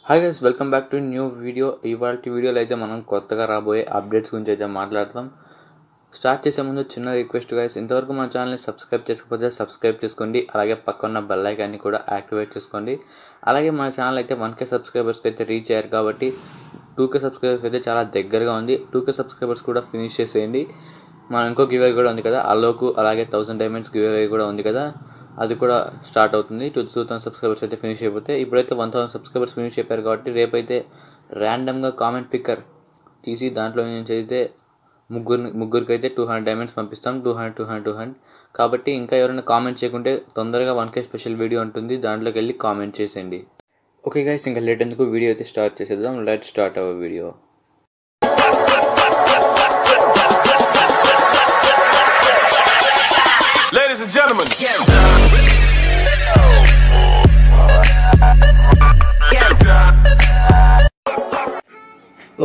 Hi guys, welcome back to new video. ఇవాళ వీడియోలో అయితే మనం కొత్తగా రాబోయే అప్డేట్స్ గురించి అయితే మాట్లాడతాం. స్టార్ట్ చేసే ముందు చిన్న రిక్వెస్ట్ గైస్, ఇంతవరకు మన ఛానల్ని సబ్స్క్రైబ్ చేసుకోకపోతే సబ్స్క్రైబ్ చేసుకోండి. అలాగే పక్కన బెల్ ఐకాన్ని కూడా యాక్టివేట్ చేసుకోండి. అలాగే మన ఛానల్ అయితే 1K సబ్స్క్రైబర్స్కి అయితే రీచ్ అయ్యారు కాబట్టి 2K సబ్స్క్రైబర్స్ అయితే చాలా దగ్గరగా ఉంది. 2K సబ్స్క్రైబర్స్ కూడా ఫినిష్ చేసేయండి. మనం ఇంకో గివ్ అవే కూడా ఉంది కదా, అలోకు అలాగే 1000 డైమండ్స్ గివ్ అవే కూడా ఉంది కదా, అది కూడా స్టార్ట్ అవుతుంది. 2000 సబ్స్క్రైబర్స్ అయితే ఫినిష్ అయిపోతే, ఇప్పుడైతే 1000 సబ్స్క్రైబర్స్ ఫినిష్ అయిపోయారు కాబట్టి రేపైతే ర్యాండమ్గా కామెంట్ పిక్కర్ తీసి దాంట్లో నుంచి అయితే ముగ్గురికి అయితే 200 డైమండ్స్ పంపిస్తాం. 200 కాబట్టి ఇంకా ఎవరైనా కామెంట్ చేయకుంటే తొందరగా 1K స్పెషల్ వీడియో ఉంటుంది, దాంట్లోకి వెళ్ళి కామెంట్ చేసేయండి. ఓకే గైస్, ఇంకా లేట్ ఎందుకు వీడియో అయితే స్టార్ట్ చేసేద్దాం. Let's start our video. Ladies and gentlemen.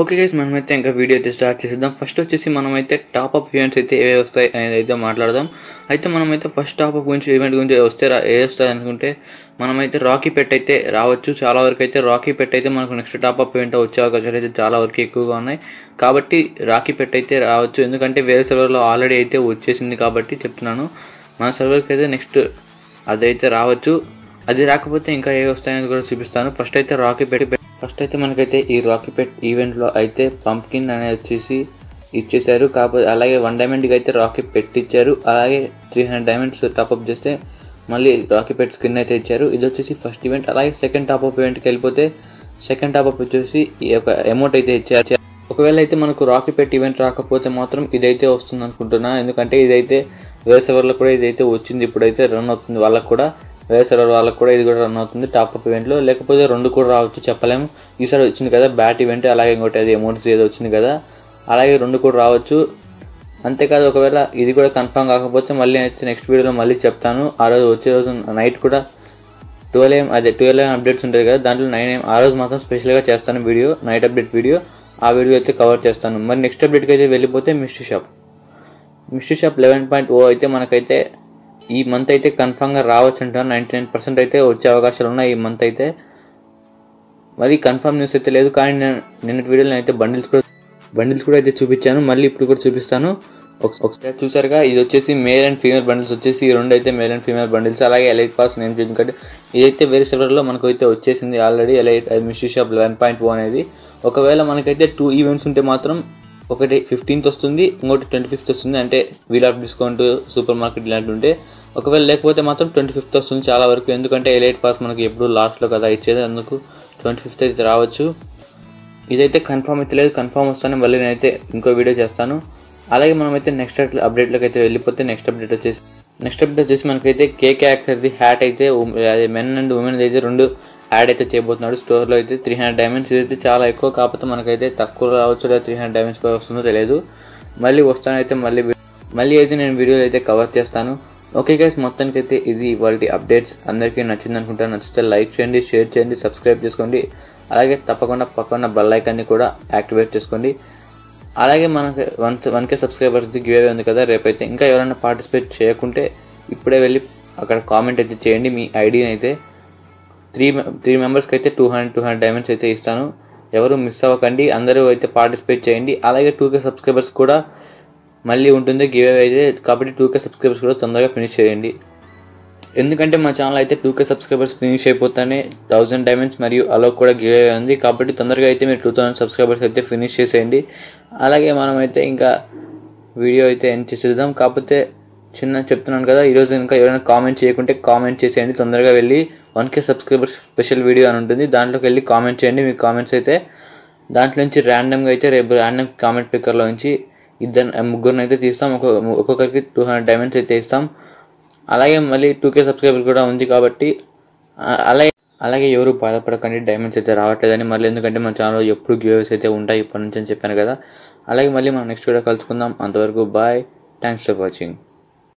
Okay guys, మనమైతే ఇంకా వీడియో అయితే స్టార్ట్ చేసేద్దాం. ఫస్ట్ వచ్చేసి మనమైతే టాప్అప్ ఈవెంట్స్ అయితే ఏ వస్తాయి అనేది అయితే మాట్లాడదాం. అయితే మనమైతే ఫస్ట్ టాప్అప్ గురించి ఈవెంట్ గురించి ఏ వస్తాయి అనుకుంటే మనమైతే రాకీ పెట్ అయితే రావచ్చు. చాలా వరకు అయితే రాకీ పెట్ అయితే మనకు నెక్స్ట్ టాప్అప్ ఈవెంట్ వచ్చే అవకాశాలు అయితే చాలా వరకు ఎక్కువగా ఉన్నాయి. కాబట్టి రాకీ పెట్ అయితే రావచ్చు, ఎందుకంటే వేరే సర్వర్లో ఆల్రెడీ అయితే వచ్చేసింది కాబట్టి చెప్తున్నాను. మన సర్వర్కి అయితే నెక్స్ట్ అదైతే రావచ్చు. అది రాకపోతే ఇంకా ఏ వస్తాయని కూడా చూపిస్తాను. ఫస్ట్ అయితే మనకైతే ఈ రాకీ పెట్ ఈవెంట్లో అయితే పంప్కిన్ అనేది వచ్చేసి ఇచ్చేసారు. కాకపోతే అలాగే 1 డైమండ్కి అయితే రాకీ పెట్ ఇచ్చారు. అలాగే 300 డైమండ్స్ టాప్అప్ చేస్తే మళ్ళీ రాకీ పెట్ స్కిన్ అయితే ఇచ్చారు. ఇది వచ్చేసి ఫస్ట్ ఈవెంట్. అలాగే సెకండ్ టాప్అప్ ఈవెంట్కి వెళ్ళిపోతే సెకండ్ టాప్అప్ వచ్చేసి ఈ యొక్క అమౌంట్ అయితే ఇచ్చారు. ఒకవేళ అయితే మనకు రాకీ పెట్ ఈవెంట్ రాకపోతే మాత్రం ఇదైతే వస్తుంది అనుకుంటున్నా, ఎందుకంటే ఇదైతే వేరే సర్వర్లో కూడా ఇదైతే వచ్చింది. ఇప్పుడైతే రన్ అవుతుంది, వాళ్ళకు కూడా వేరే సర్వర్ వాళ్ళకు కూడా ఇది కూడా రన్ అవుతుంది టాప్అప్ ఈవెంట్లో. లేకపోతే 2 కూడా రావచ్చు, చెప్పలేము. ఈసారి వచ్చింది కదా బ్యాట్ ఈవెంట్, అలాగే ఇంకోటి అది అమౌంట్స్ ఏదో వచ్చింది కదా, అలాగే 2 కూడా రావచ్చు. అంతేకాదు ఒకవేళ ఇది కూడా కన్ఫర్మ్ కాకపోతే మళ్ళీ అయితే నెక్స్ట్ వీడియోలో మళ్ళీ చెప్తాను. ఆ రోజు వచ్చే రోజు నైట్ కూడా 12 AM అప్డేట్స్ ఉంటుంది కదా, దాంట్లో 9 AM ఆ రోజు మాత్రం స్పెషల్గా చేస్తాను వీడియో, నైట్ అప్డేట్ వీడియో. ఆ వీడియో అయితే కవర్ చేస్తాను. మరి నెక్స్ట్ అప్డేట్కి అయితే వెళ్ళిపోతే మిస్టరీ షాప్ 11.0 అయితే మనకైతే ఈ మంత్ అయితే కన్ఫర్మ్గా రావచ్చు అంటారు. 99% అయితే వచ్చే అవకాశాలు ఉన్నాయి ఈ మంత్ అయితే. మరి కన్ఫర్మ్ న్యూస్ అయితే లేదు, కానీ నేను నిన్నటి వీడియోలో అయితే బండిల్స్ కూడా అయితే చూపించాను. మళ్ళీ ఇప్పుడు కూడా చూపిస్తాను. ఒకసారి చూసారుగా, ఇది వచ్చేసి మేల్ అండ్ ఫీమేల్ బండిల్స్ వచ్చేసి ఈ 2 అయితే మేల్ అండ్ ఫీమేల్ బండిల్స్. అలాగే ఎలైట్ పాస్ నేమ్ చేంజ్ కంటే ఇదైతే వేరే సర్వర్లో మనకు అయితే వచ్చేసింది ఆల్రెడీ. మిస్టరీ షాప్ 11.0 అనేది. ఒకవేళ మనకైతే 2 ఈవెంట్స్ ఉంటే మాత్రం ఒకటి 15th వస్తుంది, ఇంకోటి 25th వస్తుంది. అంటే wheel of discount, supermarket ఇలాంటివి ఉంటే. ఒకవేళ లేకపోతే మాత్రం 25th వస్తుంది చాలా వరకు, ఎందుకంటే ఎలైట్ పాస్ మనకి ఎప్పుడు లాస్ట్లో కదా ఇచ్చేది, అందుకు 25th అయితే రావచ్చు. ఇదైతే కన్ఫర్మ్ అయితే లేదు, కన్ఫర్మ్ వస్తానే మళ్ళీ నేనైతే ఇంకో వీడియో చేస్తాను. అలాగే మనమైతే నెక్స్ట్ అప్డేట్లోకి అయితే వెళ్ళిపోతే నెక్స్ట్ అప్డేట్ వచ్చేసి మనకైతే కేకే యాక్టర్ది హ్యాట్ అయితే మెన్ అండ్ ఉమెన్ అయితే 2 యాడ్ అయితే చేయబోతున్నాడు స్టోర్లో. అయితే 300 డైమండ్స్ ఇదైతే చాలా ఎక్కువ, కాకపోతే మనకైతే తక్కువ రావచ్చు, లేదా 300 డైమండ్స్ వస్తుందో తెలియదు. మళ్ళీ వస్తానైతే మళ్ళీ అయితే నేను వీడియోలు అయితే కవర్ చేస్తాను. ఓకే గైస్, మొత్తానికి అయితే ఇది ఇవాళ అప్డేట్స్. అందరికీ నచ్చింది అనుకుంటాను. నచ్చితే లైక్ చేయండి, షేర్ చేయండి, సబ్స్క్రైబ్ చేసుకోండి. అలాగే తప్పకుండా పక్కన బెల్ ఐకాన్ని కూడా యాక్టివేట్ చేసుకోండి. అలాగే మనకి 1K సబ్స్క్రైబర్స్ గివ్ అవే ఉంది కదా రేపైతే. ఇంకా ఎవరైనా పార్టిసిపేట్ చేయకుంటే ఇప్పుడే వెళ్ళి అక్కడ కామెంట్ అయితే చేయండి. మీ ఐడిని అయితే 3 మెంబర్స్కి అయితే 200 డైమండ్స్ అయితే ఇస్తాను. ఎవరు మిస్ అవ్వకండి, అందరూ అయితే పార్టిసిపేట్ చేయండి. అలాగే 2K సబ్స్క్రైబర్స్ కూడా మళ్ళీ ఉంటుంది గివ్ అవే అయితే, కాబట్టి 2K సబ్స్క్రైబర్స్ కూడా తొందరగా ఫినిష్ చేయండి. ఎందుకంటే మా ఛానల్ అయితే 2K సబ్స్క్రైబర్స్ ఫినిష్ అయిపోతానే 1000 డైమండ్స్ మరియు అలో కూడా గివ్ అవే ఉంది. కాబట్టి తొందరగా అయితే మీరు 2000 సబ్స్క్రైబర్స్ అయితే ఫినిష్ చేసేయండి. అలాగే మనమైతే ఇంకా వీడియో అయితే ఎండ్ చేసేద్దాం. కాకపోతే చెప్తున్నాను కదా, ఈరోజు ఇంకా ఎవరైనా కామెంట్ చేయకుంటే కామెంట్ చేసేయండి. తొందరగా వెళ్ళి 1K సబ్స్క్రైబర్స్ స్పెషల్ వీడియో అని ఉంటుంది, దాంట్లోకి వెళ్ళి కామెంట్ చేయండి. మీ కామెంట్స్ అయితే దాంట్లో నుంచి ర్యాండమ్గా అయితే రేపు ర్యాండమ్ కామెంట్ పిక్కర్లో నుంచి ముగ్గురిని అయితే తీస్తాం. ఒక్కొక్కరికి 200 డైమండ్స్ అయితే ఇస్తాం. అలాగే మళ్ళీ 2K సబ్స్క్రైబర్ కూడా ఉంది కాబట్టి అలాగే ఎవరు బాధపడకండి, డైమండ్స్ అయితే రావట్లేదని. మళ్ళీ ఎందుకంటే మన ఛానల్లో ఎప్పుడు గివ్అవేస్ అయితే ఉంటాయి ఇప్పటి నుంచి అని చెప్పాను కదా. అలాగే మళ్ళీ మనం నెక్స్ట్ వీడియో కలుసుకుందాం. అంతవరకు బాయ్, థ్యాంక్స్ ఫర్ వాచింగ్.